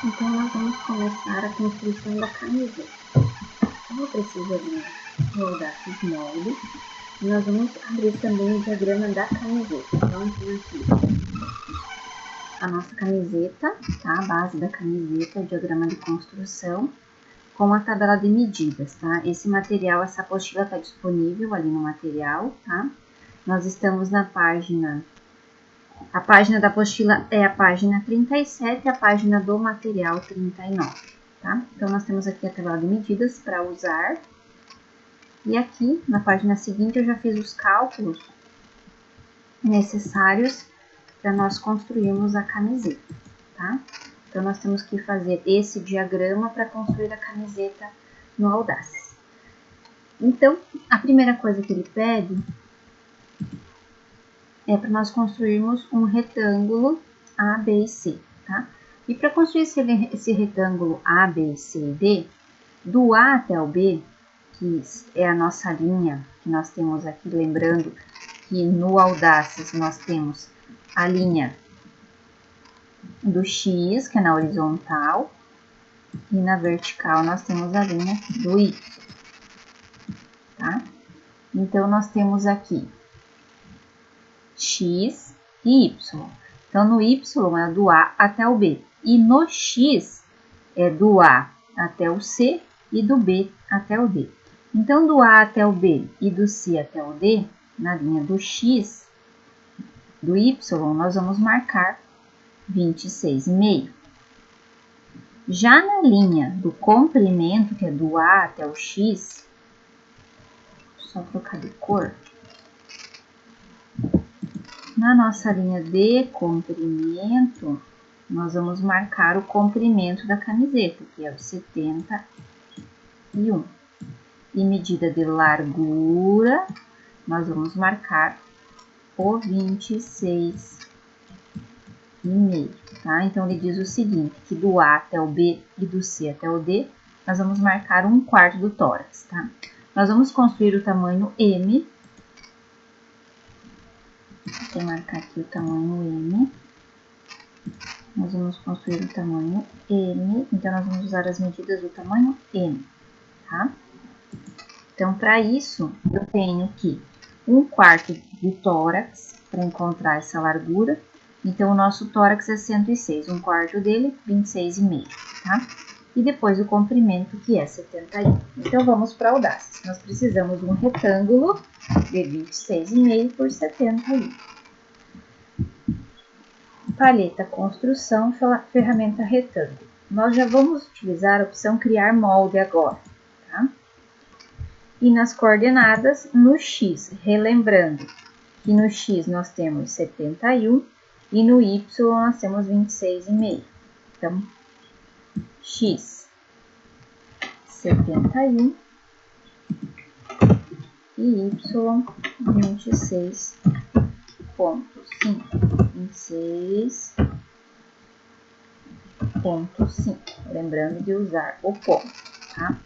Então, nós vamos começar a construção da camiseta. Eu vou precisar de Audaces molde. E nós vamos abrir também o diagrama da camiseta. Então, tem aqui a nossa camiseta, tá? A base da camiseta, o diagrama de construção, com a tabela de medidas, tá? Esse material, essa apostila está disponível ali no material, tá? Nós estamos na página... A página da apostila é a página 37 e a página do material 39, tá? Então, nós temos aqui a tabela de medidas para usar. E aqui, na página seguinte, eu já fiz os cálculos necessários para nós construirmos a camiseta, tá? Então, nós temos que fazer esse diagrama para construir a camiseta no Audaces. Então, a primeira coisa que ele pede é para nós construirmos um retângulo A, B e C, tá? E para construir esse retângulo A, B, C e D, do A até o B, que é a nossa linha que nós temos aqui, lembrando que no Audaces nós temos a linha do X, que é na horizontal, e na vertical nós temos a linha do Y, tá? Então, nós temos aqui X e Y. Então, no Y é do A até o B. E no X é do A até o C e do B até o D. Então, do A até o B e do C até o D, na linha do X, do Y, nós vamos marcar 26,5. Já na linha do comprimento, que é do A até o X, só trocar de cor. Na nossa linha de comprimento, nós vamos marcar o comprimento da camiseta, que é o 71. E medida de largura, nós vamos marcar o 26,5, tá? Então, ele diz o seguinte, que do A até o B e do C até o D, nós vamos marcar 1/4 do tórax, tá? Nós vamos construir o tamanho M. Vou marcar aqui o tamanho M. Nós vamos construir o tamanho M, então nós vamos usar as medidas do tamanho M, tá? Então, para isso, eu tenho que 1/4 do tórax, para encontrar essa largura. Então, o nosso tórax é 106, 1/4 dele, 26,5, tá? E depois o comprimento, que é 71. Então, vamos para Audaces. Nós precisamos de um retângulo de 26,5 por 71. Paleta Construção, ferramenta retângulo. Nós já vamos utilizar a opção Criar Molde agora, tá? E nas coordenadas, no X, relembrando que no X nós temos 71 e no Y nós temos 26,5. Então, X, 71 e Y, 26,5. 26,5. Lembrando de usar o ponto, tá?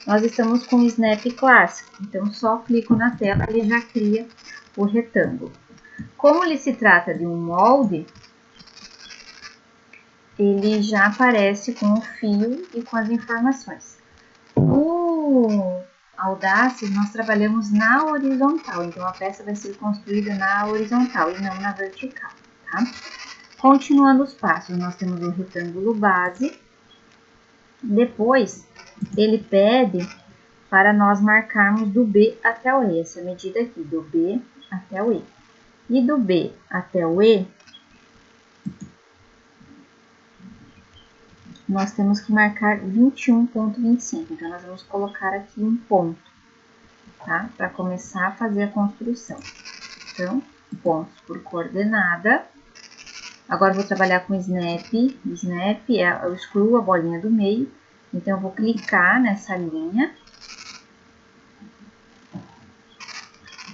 Nós estamos com o Snap clássico, então só clico na tela e ele já cria o retângulo. Como ele se trata de um molde, ele já aparece com o fio e com as informações. No Audaces, nós trabalhamos na horizontal, então a peça vai ser construída na horizontal e não na vertical, tá? Continuando os passos, nós temos o retângulo base. Depois, ele pede para nós marcarmos do B até o E, essa medida aqui, do B até o E. E do B até o E, nós temos que marcar 21,25. Então, nós vamos colocar aqui um ponto, tá? Para começar a fazer a construção. Então, pontos por coordenada. Agora, eu vou trabalhar com Snap. Snap, eu excluo a bolinha do meio. Então, eu vou clicar nessa linha.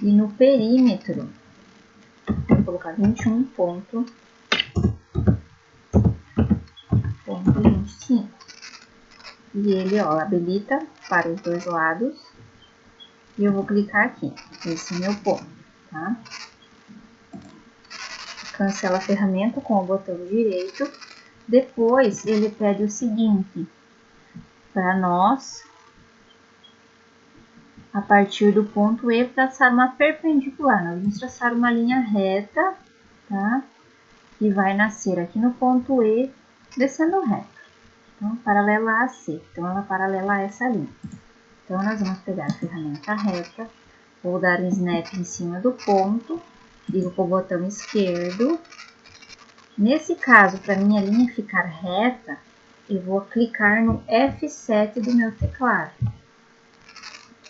E no perímetro, vou colocar 21,25. E ele, ó, habilita para os dois lados. E eu vou clicar aqui. Esse é meu ponto, tá? Cancela a ferramenta com o botão direito. Depois, ele pede o seguinte, para nós, a partir do ponto E, traçar uma perpendicular. Nós vamos traçar uma linha reta, tá? Que vai nascer aqui no ponto E, descendo reto. Então, paralela a C. Então, ela paralela a essa linha. Então, nós vamos pegar a ferramenta reta, vou dar um snap em cima do ponto, ligo com o botão esquerdo. Nesse caso, para minha linha ficar reta, eu vou clicar no F7 do meu teclado.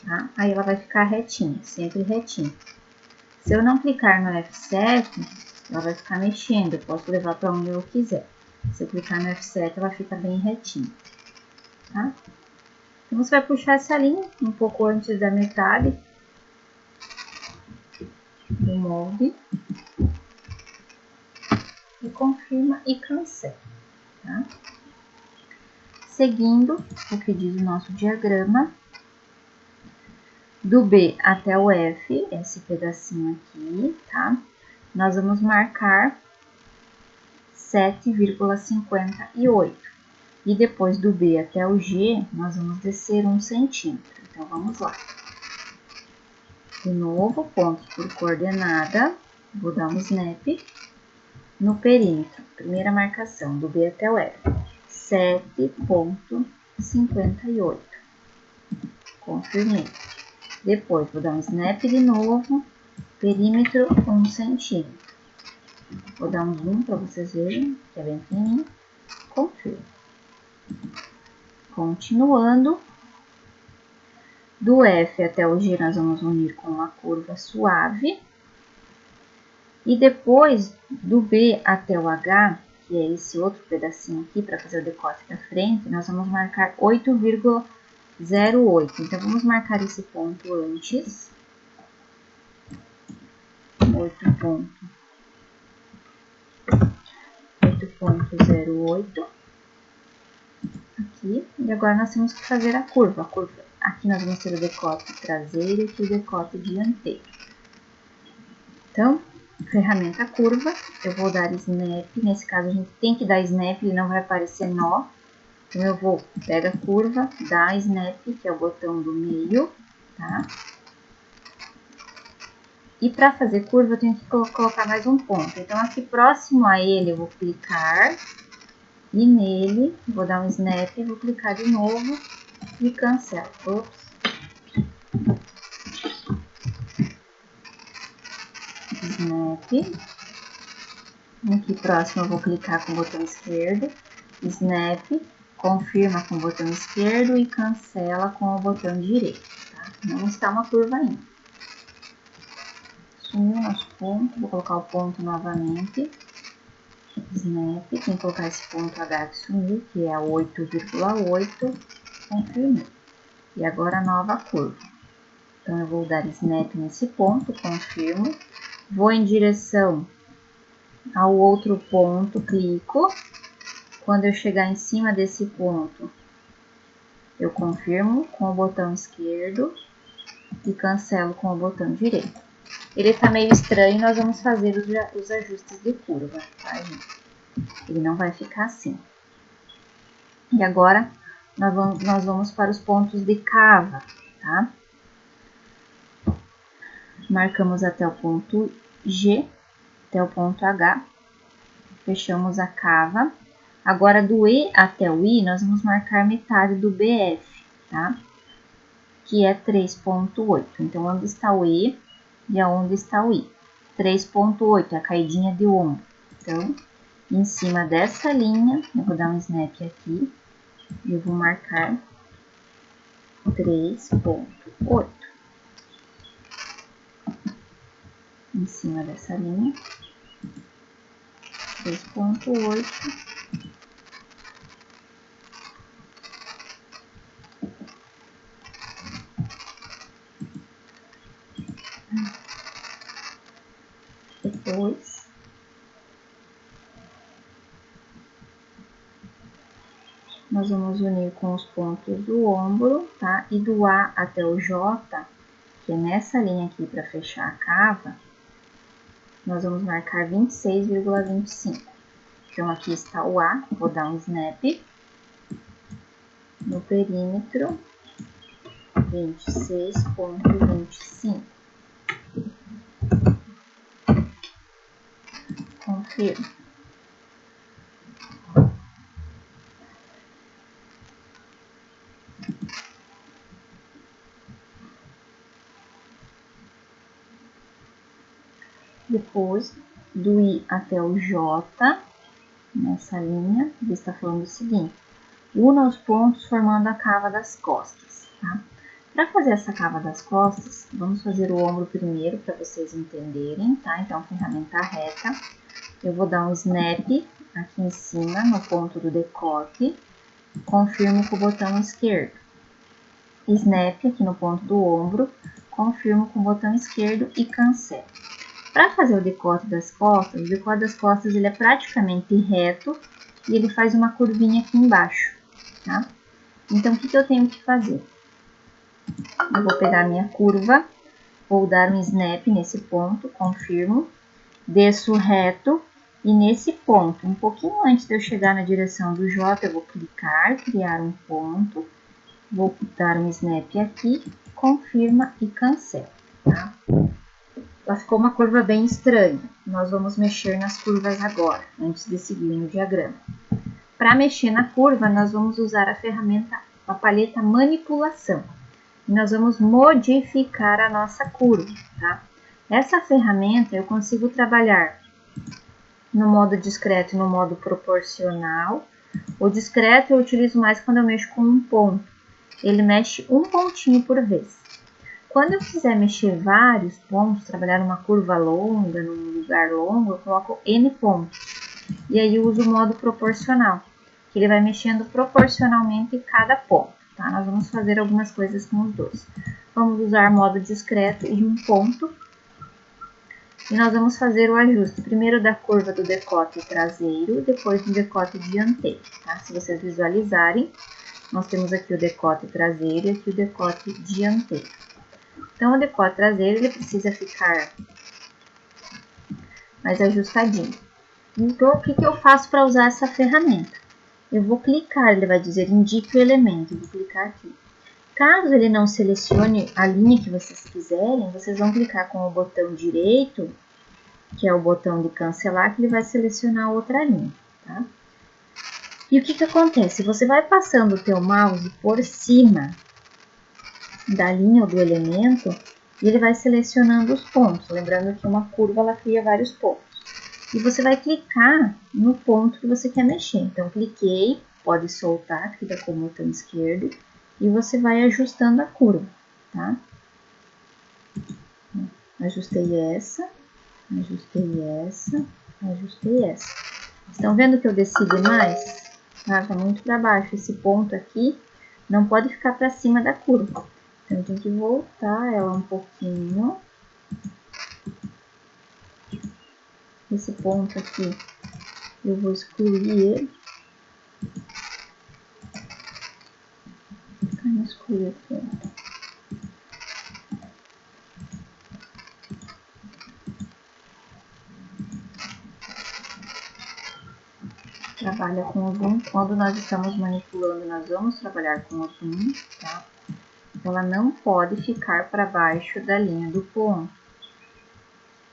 Tá? Aí ela vai ficar retinha, sempre retinha. Se eu não clicar no F7, ela vai ficar mexendo, eu posso levar para onde eu quiser. Se eu clicar no F7, ela fica bem retinha. Tá? Então, você vai puxar essa linha um pouco antes da metade do molde. E confirma e cancela. Tá? Seguindo o que diz o nosso diagrama, do B até o F, esse pedacinho aqui, tá? Nós vamos marcar 7,58. E depois do B até o G, nós vamos descer 1 centímetro. Então, vamos lá. De novo, pontos por coordenada, vou dar um snap no perímetro. Primeira marcação, do B até o F, 7,58. Confirmei. Depois, vou dar um snap de novo, perímetro 1 centímetro. Vou dar um zoom para vocês verem, que é bem pequenininho. Confirmo. Continuando, do F até o G, nós vamos unir com uma curva suave. E depois, do B até o H, que é esse outro pedacinho aqui, para fazer o decote da frente, nós vamos marcar 8,08. Então, vamos marcar esse ponto antes. 8,08. Aqui. E agora, nós temos que fazer a curva. Aqui nós vamos ter o decote traseiro e aqui o decote dianteiro. Então, ferramenta curva, eu vou dar snap. Nesse caso, a gente tem que dar snap, ele não vai aparecer nó. Então, eu vou, pega a curva, dá snap, que é o botão do meio, tá? E para fazer curva, eu tenho que colocar mais um ponto. Então, aqui próximo a ele, eu vou clicar. E nele, vou dar um snap, vou clicar de novo e cancelo. Ops. Snap. Aqui próximo, eu vou clicar com o botão esquerdo. Snap. Confirma com o botão esquerdo e cancela com o botão direito. Tá? Não está uma curva ainda. Sumiu nosso ponto. Vou colocar o ponto novamente. Snap. Tem que colocar esse ponto H que sumiu, que é 8,8. Confirmei. E agora a nova curva. Então, eu vou dar snap nesse ponto. Confirmo. Vou em direção ao outro ponto. Clico. Quando eu chegar em cima desse ponto, eu confirmo com o botão esquerdo e cancelo com o botão direito. Ele tá meio estranho, nós vamos fazer os ajustes de curva, tá, gente? Ele não vai ficar assim. E agora, nós vamos para os pontos de cava, tá? Marcamos até o ponto G, até o ponto H. Fechamos a cava. Agora, do E até o I, nós vamos marcar metade do BF, tá? Que é 3,8. Então, onde está o E e aonde está o I? 3,8 é a caidinha de ombro. Então, em cima dessa linha, eu vou dar um snap aqui e eu vou marcar 3,8. Em cima dessa linha, 3,8. Depois, nós vamos unir com os pontos do ombro, tá? E do A até o J, que é nessa linha aqui para fechar a cava, nós vamos marcar 26,25. Então, aqui está o A, vou dar um snap no perímetro 26,25. Confirmo. Depois, do I até o J, nessa linha, ele está falando o seguinte: una os pontos formando a cava das costas, tá? Para fazer essa cava das costas, vamos fazer o ombro primeiro, para vocês entenderem, tá? Então, ferramenta reta, eu vou dar um snap aqui em cima, no ponto do decote, confirmo com o botão esquerdo. Snap aqui no ponto do ombro, confirmo com o botão esquerdo e cancelo. Para fazer o decote das costas, ele é praticamente reto e ele faz uma curvinha aqui embaixo, tá? Então, o que eu tenho que fazer? Eu vou pegar a minha curva, vou dar um snap nesse ponto, confirmo, desço reto e nesse ponto, um pouquinho antes de eu chegar na direção do J, eu vou clicar, criar um ponto, vou dar um snap aqui, confirma e cancelo, tá? Ela ficou uma curva bem estranha. Nós vamos mexer nas curvas agora, antes de seguir no diagrama. Para mexer na curva, nós vamos usar a ferramenta, a palheta manipulação. E nós vamos modificar a nossa curva, tá? Essa ferramenta eu consigo trabalhar no modo discreto e no modo proporcional. O discreto eu utilizo mais quando eu mexo com um ponto. Ele mexe um pontinho por vez. Quando eu quiser mexer vários pontos, trabalhar uma curva longa, num lugar longo, eu coloco N pontos. E aí eu uso o modo proporcional, que ele vai mexendo proporcionalmente cada ponto, tá? Nós vamos fazer algumas coisas com os dois. Vamos usar modo discreto e um ponto. E nós vamos fazer o ajuste, primeiro da curva do decote traseiro, depois do decote dianteiro, tá? Se vocês visualizarem, nós temos aqui o decote traseiro e aqui o decote dianteiro. Então, o decote traseiro, ele precisa ficar mais ajustadinho. Então, o que eu faço para usar essa ferramenta? Eu vou clicar, ele vai dizer, indique o elemento, eu vou clicar aqui. Caso ele não selecione a linha que vocês quiserem, vocês vão clicar com o botão direito, que é o botão de cancelar, que ele vai selecionar outra linha, tá? E o que acontece? Você vai passando o teu mouse por cima da linha ou do elemento, e ele vai selecionando os pontos. Lembrando que uma curva, ela cria vários pontos. E você vai clicar no ponto que você quer mexer. Então, cliquei, pode soltar, clica com o botão esquerdo, e você vai ajustando a curva, tá? Ajustei essa, ajustei essa, ajustei essa. Estão vendo que eu desci demais? Tá muito para baixo. Esse ponto aqui não pode ficar para cima da curva. Então, tem que voltar ela um pouquinho. Esse ponto aqui, eu vou excluir ele. Vamos excluir aqui. Trabalha com o zoom. Quando nós estamos manipulando, nós vamos trabalhar com o zoom, tá? Ela não pode ficar para baixo da linha do ponto,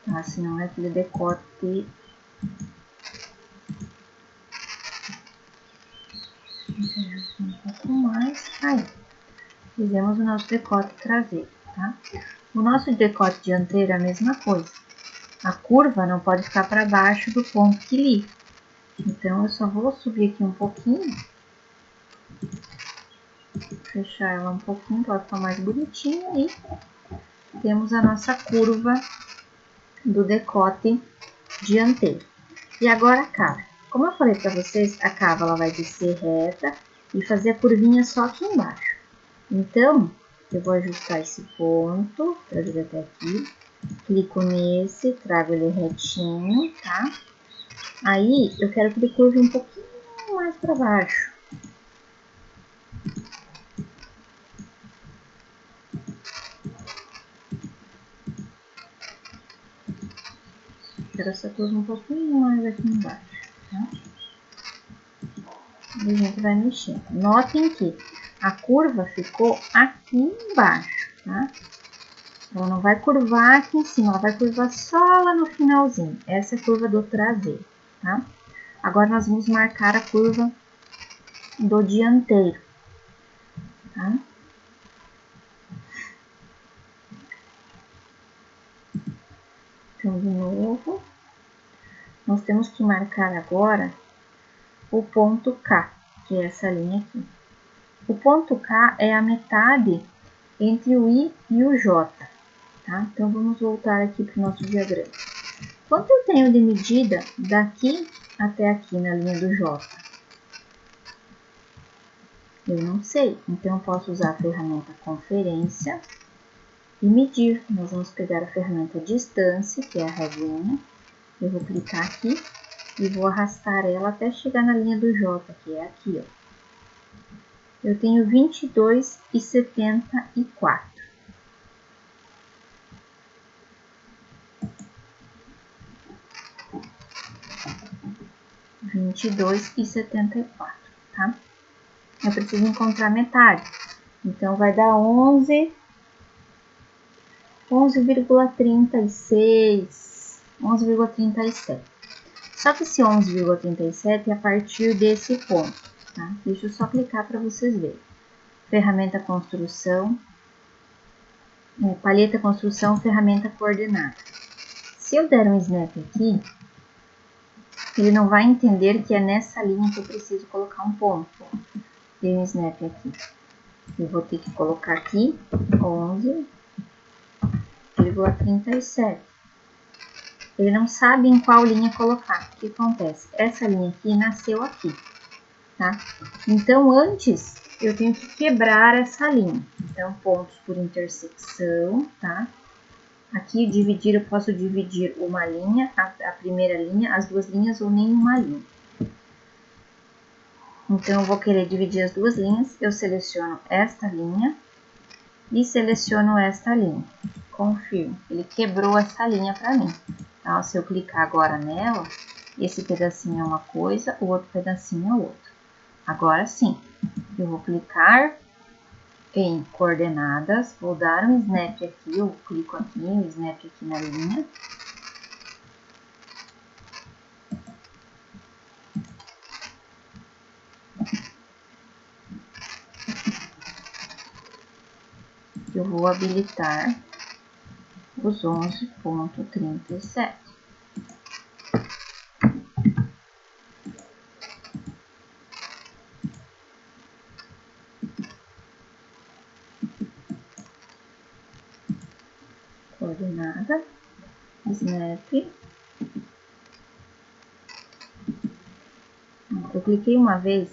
tá? Senão é aquele decote. Um pouco mais. Aí, fizemos o nosso decote traseiro, tá? O nosso decote dianteiro é a mesma coisa. A curva não pode ficar para baixo do ponto que liga. Então, eu só vou subir aqui um pouquinho. Fechar ela um pouquinho para ela ficar mais bonitinha e temos a nossa curva do decote dianteiro. E agora a cava. Como eu falei para vocês, a cava ela vai descer reta e fazer a curvinha só aqui embaixo. Então, eu vou ajustar esse ponto, trazer até aqui, clico nesse, trago ele retinho, tá? Aí, eu quero que ele curve um pouquinho mais para baixo. Quero essa curva um pouquinho mais aqui embaixo, tá? E a gente vai mexendo. Notem que a curva ficou aqui embaixo, tá? Ela não vai curvar aqui em cima, ela vai curvar só lá no finalzinho. Essa é a curva do traseiro, tá? Agora, nós vamos marcar a curva do dianteiro, tá? Então, de novo, nós temos que marcar agora o ponto K, que é essa linha aqui. O ponto K é a metade entre o I e o J, tá? Então, vamos voltar aqui para o nosso diagrama. Quanto eu tenho de medida daqui até aqui na linha do J? Eu não sei, então eu posso usar a ferramenta conferência e medir. Nós vamos pegar a ferramenta distância, que é a reguinha. Eu vou clicar aqui e vou arrastar ela até chegar na linha do J, que é aqui, ó. Eu tenho 22,74. Tá? Eu preciso encontrar metade. Então, vai dar 11,36, 11,37. Só que esse 11,37 é a partir desse ponto, tá? Deixa eu só clicar para vocês verem. Ferramenta construção, palheta construção, ferramenta coordenada. Se eu der um snap aqui, ele não vai entender que é nessa linha que eu preciso colocar um ponto. Dei um snap aqui. Eu vou ter que colocar aqui 11,37. Ele não sabe em qual linha colocar. O que acontece? Essa linha aqui nasceu aqui, tá? Então, antes, eu tenho que quebrar essa linha. Então, pontos por intersecção, tá? Aqui, dividir, eu posso dividir uma linha, a primeira linha, as duas linhas ou nenhuma linha. Então, eu vou querer dividir as duas linhas, eu seleciono esta linha e seleciono esta linha. Confirmo, ele quebrou essa linha para mim. Então, se eu clicar agora nela, esse pedacinho é uma coisa, o outro pedacinho é outro. Agora sim, eu vou clicar em coordenadas, vou dar um snap aqui, eu clico aqui, um snap aqui na linha. Eu vou habilitar os 11,37. Coordenada, snap. Eu cliquei uma vez,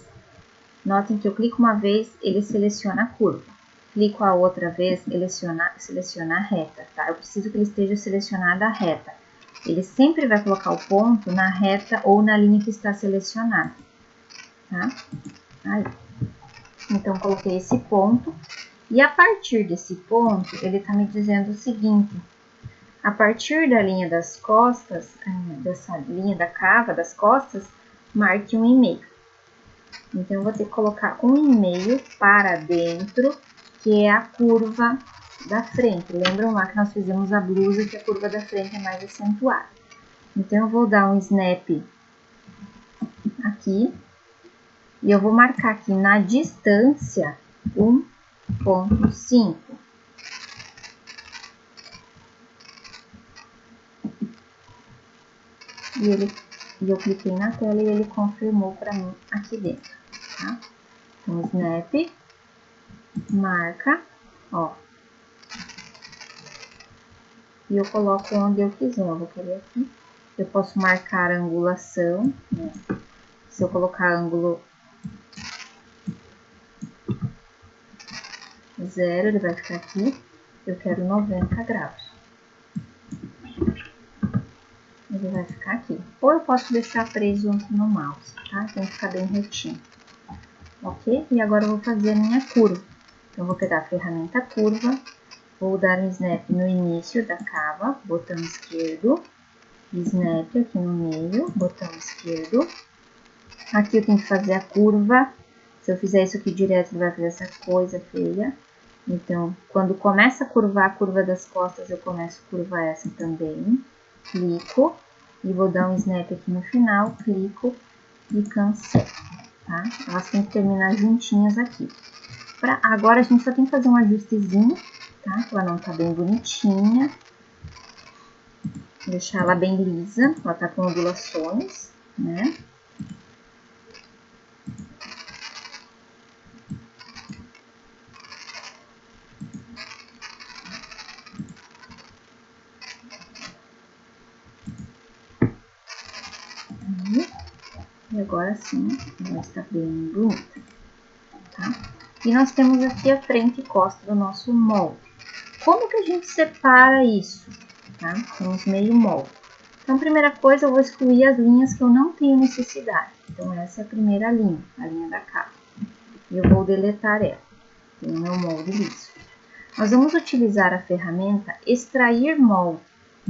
notem que eu clico uma vez, ele seleciona a curva. Clico a outra vez, ele seleciona a reta, tá? Eu preciso que ele esteja selecionada a reta. Ele sempre vai colocar o ponto na reta ou na linha que está selecionada, tá? Aí. Então, coloquei esse ponto. E a partir desse ponto, ele está me dizendo o seguinte. A partir da linha das costas, dessa linha da cava das costas, marque 1,5. Então, eu vou ter que colocar 1,5 para dentro, que é a curva da frente. Lembram lá que nós fizemos a blusa, que a curva da frente é mais acentuada. Então, eu vou dar um snap aqui. E eu vou marcar aqui na distância 1,5. E eu cliquei na tela e ele confirmou para mim aqui dentro, tá? Então, snap, marca, ó. E eu coloco onde eu quiser, eu vou querer aqui. Eu posso marcar a angulação, né? Se eu colocar ângulo 0, ele vai ficar aqui. Eu quero 90 graus. Ele vai ficar aqui. Ou eu posso deixar preso no mouse, tá? Tem que ficar bem retinho. Ok? E agora eu vou fazer a minha curva. Então, eu vou pegar a ferramenta curva, vou dar um snap no início da cava, botão esquerdo, snap aqui no meio, botão esquerdo, Aqui eu tenho que fazer a curva. Se eu fizer isso aqui direto, ele vai fazer essa coisa feia. Então, quando começa a curvar a curva das costas, eu começo a curvar essa também. Clico e vou dar um snap aqui no final, clico e cancelo, tá? Elas têm que terminar juntinhas aqui. Agora a gente só tem que fazer um ajustezinho, tá? Ela não tá bem bonitinha. Deixar ela bem lisa, ela tá com ondulações, né? E agora sim, ela está bem bonita, tá? E nós temos aqui a frente e costa do nosso molde. Como que a gente separa isso? Tá? Temos meio molde. Então, primeira coisa, eu vou excluir as linhas que eu não tenho necessidade. Então, essa é a primeira linha, a linha da capa. E eu vou deletar ela. Tem o meu molde liso. Nós vamos utilizar a ferramenta extrair molde,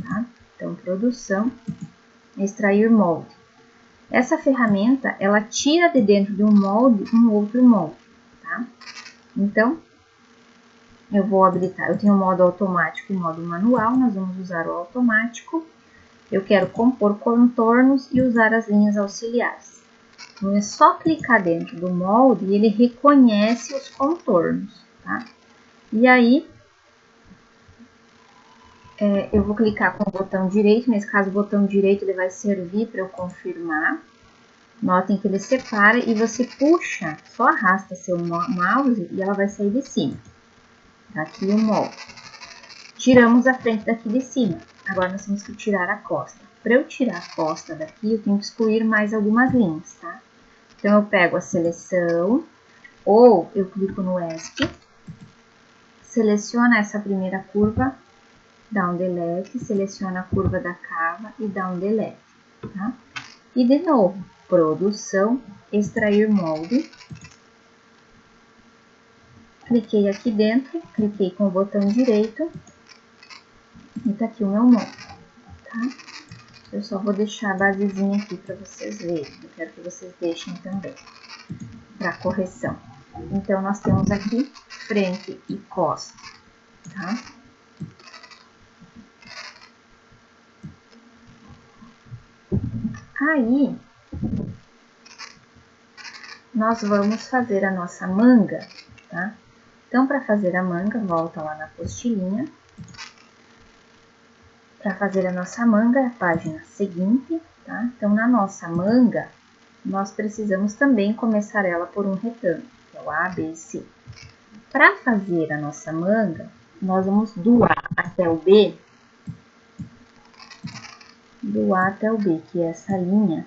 tá? Então, produção, extrair molde. Essa ferramenta, ela tira de dentro de um molde um outro molde, tá? Então, eu vou habilitar, eu tenho o modo automático e o modo manual, nós vamos usar o automático. Eu quero compor contornos e usar as linhas auxiliares. Então, é só clicar dentro do molde e ele reconhece os contornos, tá? E aí, eu vou clicar com o botão direito, nesse caso o botão direito ele vai servir para eu confirmar. Notem que ele separa e você puxa, só arrasta seu mouse e ela vai sair de cima. Aqui o molde. Tiramos a frente daqui de cima. Agora nós temos que tirar a costa. Para eu tirar a costa daqui, eu tenho que excluir mais algumas linhas, tá? Então eu pego a seleção, ou eu clico no ESC, seleciono essa primeira curva, dá um delete, seleciona a curva da cava e dá um delete, tá? E de novo, produção, extrair molde. Cliquei aqui dentro, cliquei com o botão direito e tá aqui o meu molde, tá? Eu só vou deixar a basezinha aqui para vocês verem, eu quero que vocês deixem também, para correção. Então, nós temos aqui frente e costa, tá? Aí, nós vamos fazer a nossa manga, tá? Então, para fazer a manga, volta lá na apostilinha. Para fazer a nossa manga, a página seguinte, tá? Então, na nossa manga, nós precisamos também começar ela por um retângulo, que é o A, B e C. Para fazer a nossa manga, nós vamos do A até o B, que é essa linha,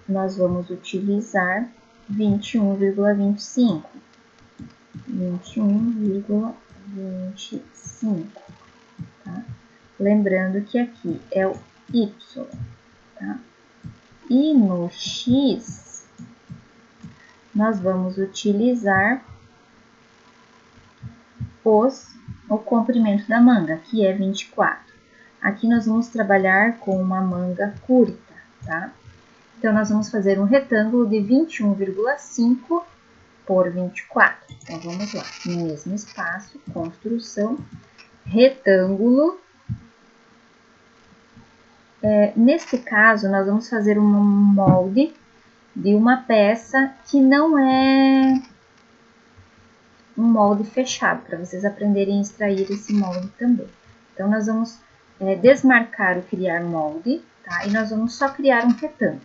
nós vamos utilizar 21,25. 21,25, tá? Lembrando que aqui é o Y, tá? E no X, nós vamos utilizar o comprimento da manga, que é 24. Aqui nós vamos trabalhar com uma manga curta, tá? Então, nós vamos fazer um retângulo de 21,5 por 24. Então, vamos lá. No mesmo espaço, construção, retângulo. Neste caso, nós vamos fazer um molde de uma peça que não é um molde fechado, para vocês aprenderem a extrair esse molde também. Então, nós vamos desmarcar o criar molde, tá? E nós vamos só criar um retângulo.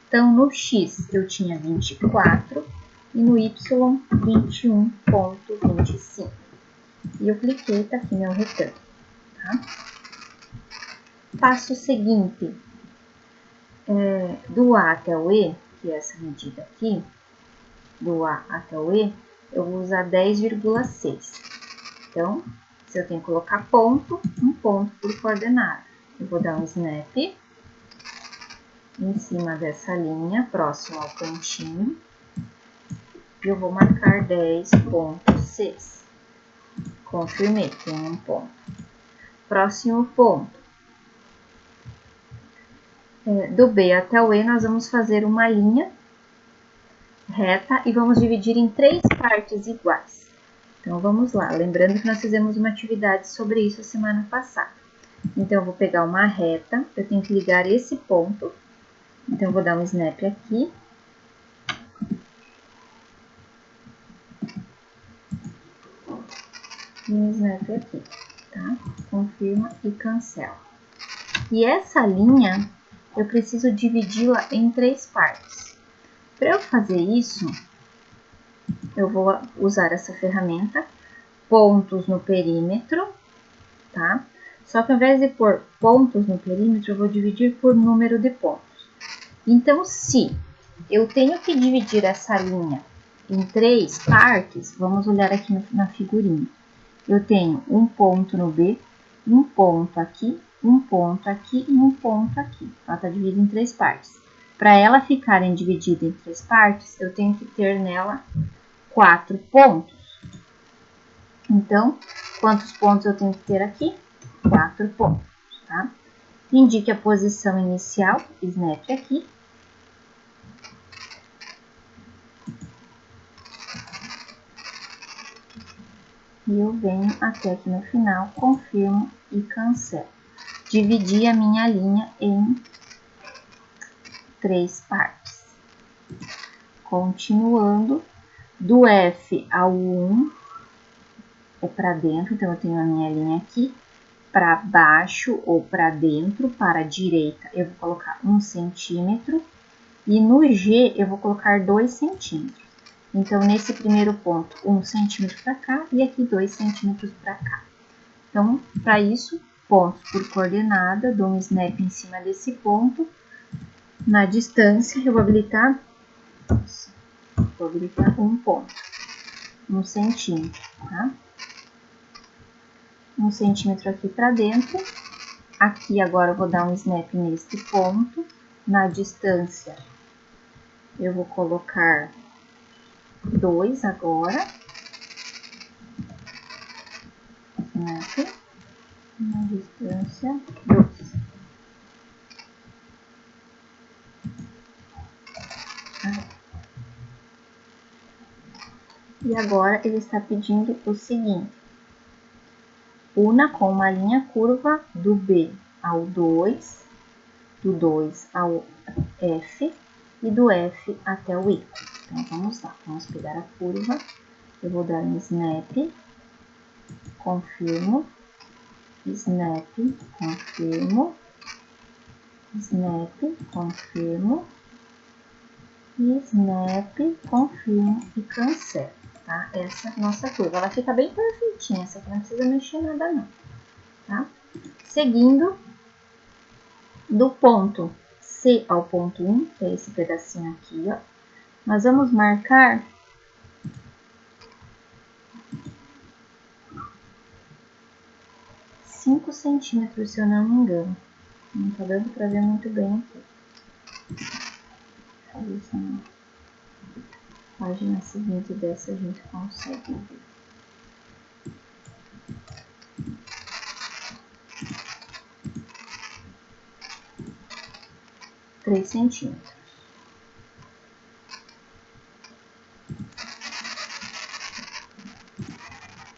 Então, no X eu tinha 24 e no Y 21,25. E eu cliquei, tá aqui meu retângulo, tá? Passo seguinte, do A até o E, que é essa medida aqui, do A até o E, eu vou usar 10,6. Então, se eu tenho que colocar ponto, um ponto por coordenada. Eu vou dar um snap em cima dessa linha, próximo ao cantinho, e eu vou marcar 10,6. Confirmei, tem um ponto. Próximo ponto. do B até o E, nós vamos fazer uma linha reta e vamos dividir em 3 partes iguais. Então, vamos lá. Lembrando que nós fizemos uma atividade sobre isso a semana passada. Então, eu vou pegar uma reta, eu tenho que ligar esse ponto. Então, eu vou dar um snap aqui. E um snap aqui, tá? Confirma e cancela. E essa linha, eu preciso dividi-la em 3 partes. Para eu fazer isso, eu vou usar essa ferramenta, pontos no perímetro, tá? Só que ao invés de pôr pontos no perímetro, eu vou dividir por número de pontos. Então, se eu tenho que dividir essa linha em 3 partes, vamos olhar aqui na figurinha. Eu tenho um ponto no B, um ponto aqui, um ponto aqui e um ponto aqui. Ela está dividida em 3 partes. Para ela ficarem dividida em 3 partes, eu tenho que ter nela 4 pontos. Então, quantos pontos eu tenho que ter aqui? 4 pontos, tá? Indique a posição inicial, snap aqui. E eu venho até aqui no final, confirmo e cancelo. Dividi a minha linha em 3 partes. Continuando, do F ao 1 é para dentro, então eu tenho a minha linha aqui. Para baixo ou para dentro, para a direita, eu vou colocar 1 centímetro. E no G, eu vou colocar 2 centímetros. Então, nesse primeiro ponto, 1 centímetro para cá e aqui 2 centímetros para cá. Então, para isso, pontos por coordenada, dou um snap em cima desse ponto. Na distância, eu vou habilitar um ponto, 1 centímetro, tá? 1 centímetro aqui para dentro. Aqui agora eu vou dar um snap nesse ponto. Na distância, eu vou colocar 2 agora. Snap. Na distância, 2. E agora ele está pedindo o seguinte. Una com uma linha curva do B ao 2, do 2 ao F e do F até o I. Então, vamos lá. Vamos pegar a curva. Eu vou dar um snap, confirmo, snap, confirmo, snap, confirmo, e snap, confirmo e cancelo. Tá? Essa é a nossa curva. Ela fica bem perfeitinha. Essa aqui não precisa mexer nada não. Tá? Seguindo, do ponto C ao ponto 1, que é esse pedacinho aqui, ó, nós vamos marcar 5 centímetros, se eu não me engano. Não tá dando para ver muito bem aqui. Deixa eu ver se na página seguinte dessa a gente consegue ver. Três centímetros.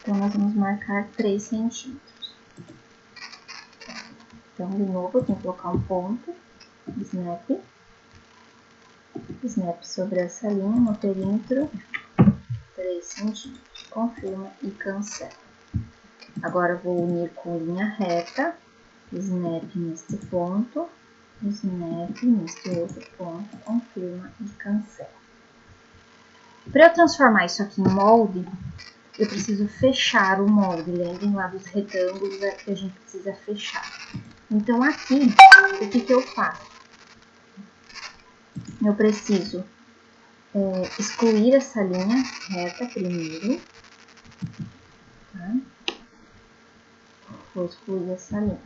Então, nós vamos marcar 3 centímetros. Então, de novo, eu tenho que colocar um ponto, snap, snap sobre essa linha no perímetro, 3 centímetros. Confirma e cancela. Agora, eu vou unir com linha reta, snap neste ponto, snap neste outro ponto, confirma e cancela. Para eu transformar isso aqui em molde, eu preciso fechar o molde. Lembrem lá dos retângulos que a gente precisa fechar. Então, aqui, o que eu faço? Eu preciso excluir essa linha reta primeiro. Tá? Vou excluir essa linha.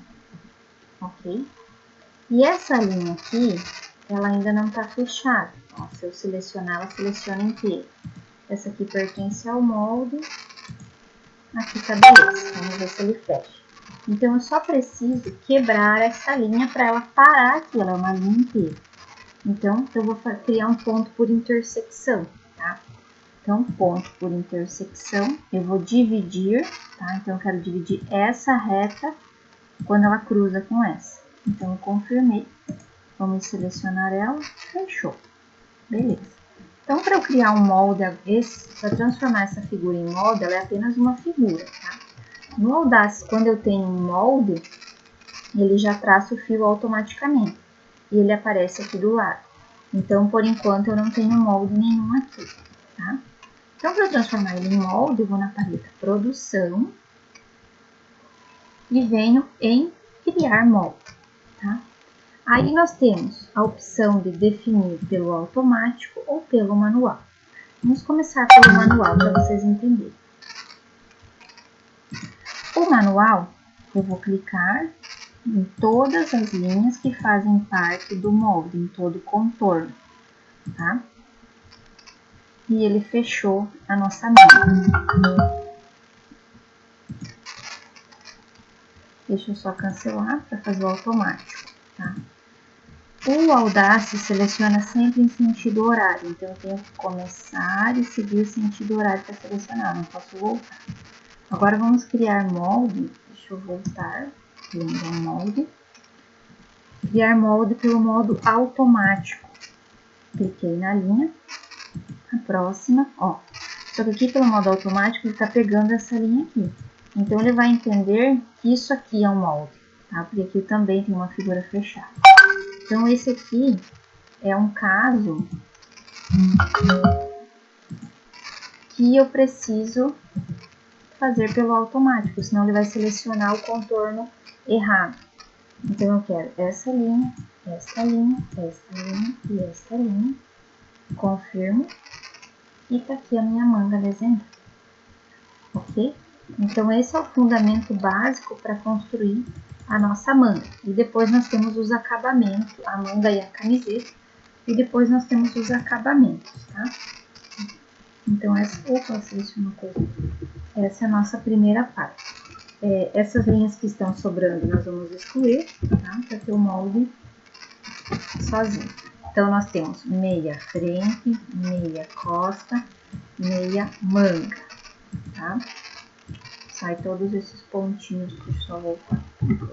Ok? E essa linha aqui, ela ainda não está fechada. Ó, se eu selecionar, ela seleciona inteira. Essa aqui pertence ao molde. Aqui tá beleza. Vamos ver se ele fecha. Então, eu só preciso quebrar essa linha para ela parar aqui, ela é uma linha inteira. Então, eu vou criar um ponto por intersecção, tá? Então, ponto por intersecção, eu vou dividir, tá? Então, eu quero dividir essa reta quando ela cruza com essa. Então, eu confirmei. Vamos selecionar ela, fechou. Beleza. Então, para eu criar um molde, para transformar essa figura em molde, ela é apenas uma figura, tá? No Audacity, quando eu tenho um molde, ele já traça o fio automaticamente. E ele aparece aqui do lado. Então, por enquanto, eu não tenho molde nenhum aqui, tá? Então, para eu transformar ele em molde, eu vou na paleta Produção e venho em Criar Molde, tá? Aí nós temos a opção de definir pelo automático ou pelo manual. Vamos começar pelo manual para vocês entenderem. O manual, eu vou clicar em todas as linhas que fazem parte do molde, em todo o contorno, tá? E ele fechou a nossa manga. Deixa eu só cancelar para fazer o automático, tá? O Audacity seleciona sempre em sentido horário, então eu tenho que começar e seguir o sentido horário para selecionar, não posso voltar. Agora vamos criar molde, deixa eu voltar, criar um molde. Criar molde pelo modo automático. Cliquei na linha, a próxima, ó. Só que aqui pelo modo automático ele está pegando essa linha aqui. Então ele vai entender que isso aqui é um molde, tá? Porque aqui também tem uma figura fechada. Então, esse aqui é um caso que eu preciso fazer pelo automático, senão ele vai selecionar o contorno errado. Então, eu quero essa linha, esta linha, esta linha e esta linha. Confirmo. E tá aqui a minha manga desenhada. Ok? Então, esse é o fundamento básico para construir a nossa manga. E depois nós temos os acabamentos, a manga e a camiseta. E depois nós temos os acabamentos, tá? Então, essa é a nossa primeira parte. Essas linhas que estão sobrando nós vamos excluir, tá? Para ter o molde sozinho. Então, nós temos meia frente, meia costa, meia manga, tá? Sai todos esses pontinhos, deixa eu só voltar. 1, 2,